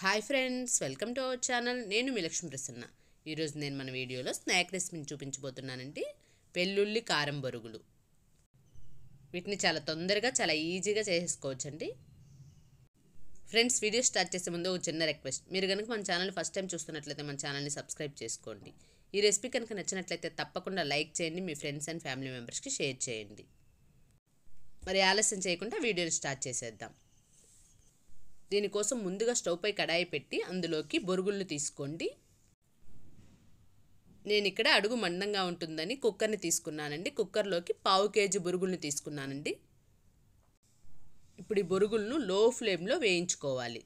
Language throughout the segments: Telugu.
Hi friends, welcome to our channel. నేను మీ లక్ష్మీ ప్రసన్న. ఈరోజు నేను మన వీడియోలో స్నాక్ రెసిపీని చూపించబోతున్నానండి. వెల్లుల్లి కారం బొరుగులు. వీటిని చాలా తొందరగా చాలా ఈజీగా చేసుకోవచ్చండి. ఫ్రెండ్స్, వీడియో స్టార్ట్ చేసే ముందు ఒక చిన్న రిక్వెస్ట్. మీరు కనుక మన ఛానల్ ఫస్ట్ టైం చూస్తున్నట్లయితే మన ఛానల్ని సబ్స్క్రైబ్ చేసుకోండి. ఈ రెసిపీ కనుక నచ్చినట్లయితే తప్పకుండా లైక్ చేయండి, మీ ఫ్రెండ్స్ అండ్ ఫ్యామిలీ మెంబర్స్కి షేర్ చేయండి. మరి ఆలస్యం చేయకుండా వీడియోని స్టార్ట్ చేసేద్దాం. దీనికోసం ముందుగా స్టవ్ పై కడాయి పెట్టి అందులోకి బొరుగులను తీసుకోండి. నేను ఇక్కడ అడుగు మందంగా ఉంటుందని కుక్కర్ని తీసుకున్నానండి. కుక్కర్లోకి 1/2 కేజీ బొరుగులను తీసుకున్నానండి. ఇప్పుడు ఈ బొరుగులను లో ఫ్లేమ్లో వేయించుకోవాలి.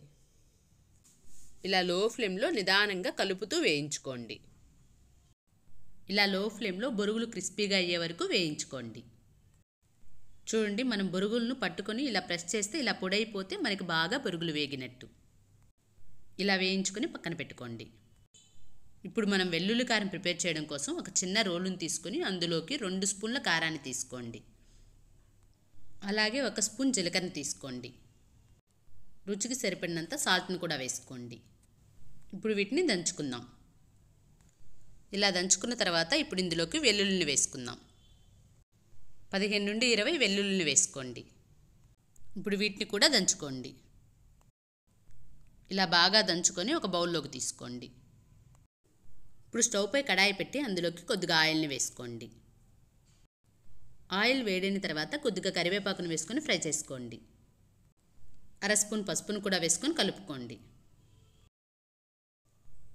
ఇలా లో ఫ్లేమ్లో నిదానంగా కలుపుతూ వేయించుకోండి. ఇలా లో ఫ్లేమ్లో బొరుగులు క్రిస్పీగా అయ్యే వరకు వేయించుకోండి. చూడండి, మనం బొరుగులను పట్టుకొని ఇలా ప్రెస్ చేస్తే ఇలా పొడైపోతే మనకి బాగా బొరుగులు వేగినట్టు. ఇలా వేయించుకొని పక్కన పెట్టుకోండి. ఇప్పుడు మనం వెల్లుల్లి కారం ప్రిపేర్ చేయడం కోసం ఒక చిన్న రోలును తీసుకొని అందులోకి 2 స్పూన్ల కారాన్ని తీసుకోండి. అలాగే 1 స్పూన్ జీలకర్ర తీసుకోండి. రుచికి సరిపడినంత సాల్ట్ని కూడా వేసుకోండి. ఇప్పుడు వీటిని దంచుకుందాం. ఇలా దంచుకున్న తర్వాత ఇప్పుడు ఇందులోకి వెల్లుల్లిని వేసుకుందాం. 15 నుండి 20 వెల్లుల్లిని వేసుకోండి. ఇప్పుడు వీటిని కూడా దంచుకోండి. ఇలా బాగా దంచుకొని ఒక బౌల్లోకి తీసుకోండి. ఇప్పుడు స్టవ్ పై కడాయి పెట్టి అందులోకి కొద్దిగా ఆయిల్ని వేసుకోండి. ఆయిల్ వేడిన తర్వాత కొద్దిగా కరివేపాకును వేసుకొని ఫ్రై చేసుకోండి. 1/2 స్పూన్ పసుపును కూడా వేసుకొని కలుపుకోండి.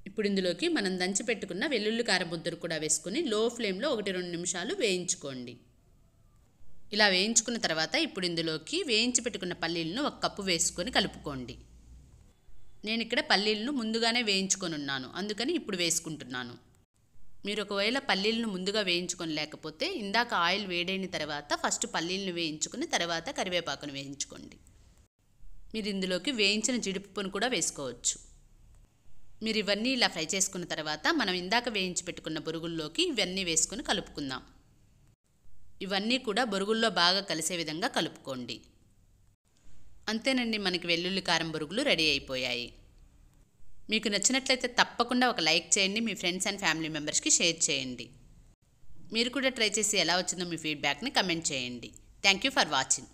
ఇప్పుడు ఇందులోకి మనం దంచి పెట్టుకున్న వెల్లుల్లి కారం ముద్దను కూడా వేసుకొని లో ఫ్లేమ్లో 1-2 నిమిషాలు వేయించుకోండి. ఇలా వేయించుకున్న తర్వాత ఇప్పుడు ఇందులోకి వేయించి పెట్టుకున్న పల్లీలను 1 కప్పు వేసుకొని కలుపుకోండి. నేను ఇక్కడ పల్లీలను ముందుగానే వేయించుకొని ఉన్నాను, అందుకని ఇప్పుడు వేసుకుంటున్నాను. మీరు ఒకవేళ పల్లీలను ముందుగా వేయించుకొని లేకపోతే ఇందాక ఆయిల్ వేడైన తర్వాత ఫస్ట్ పల్లీలను వేయించుకొని తర్వాత కరివేపాకును వేయించుకోండి. మీరు ఇందులోకి వేయించిన జీడిపప్పును కూడా వేసుకోవచ్చు. మీరు ఇవన్నీ ఇలా ఫ్రై చేసుకున్న తర్వాత మనం ఇందాక వేయించి పెట్టుకున్న బొరుగుల్లోకి ఇవన్నీ వేసుకొని కలుపుకుందాం. ఇవన్నీ కూడా బొరుగుల్లో బాగా కలిసే విధంగా కలుపుకోండి. అంతేనండి, మనకి వెల్లుల్లి కారం బొరుగులు రెడీ అయిపోయాయి. మీకు నచ్చినట్లయితే తప్పకుండా ఒక లైక్ చేయండి, మీ ఫ్రెండ్స్ అండ్ ఫ్యామిలీ మెంబర్స్కి షేర్ చేయండి. మీరు కూడా ట్రై చేసి ఎలా వచ్చిందో మీ ఫీడ్బ్యాక్ని కమెంట్ చేయండి. Thank you for watching.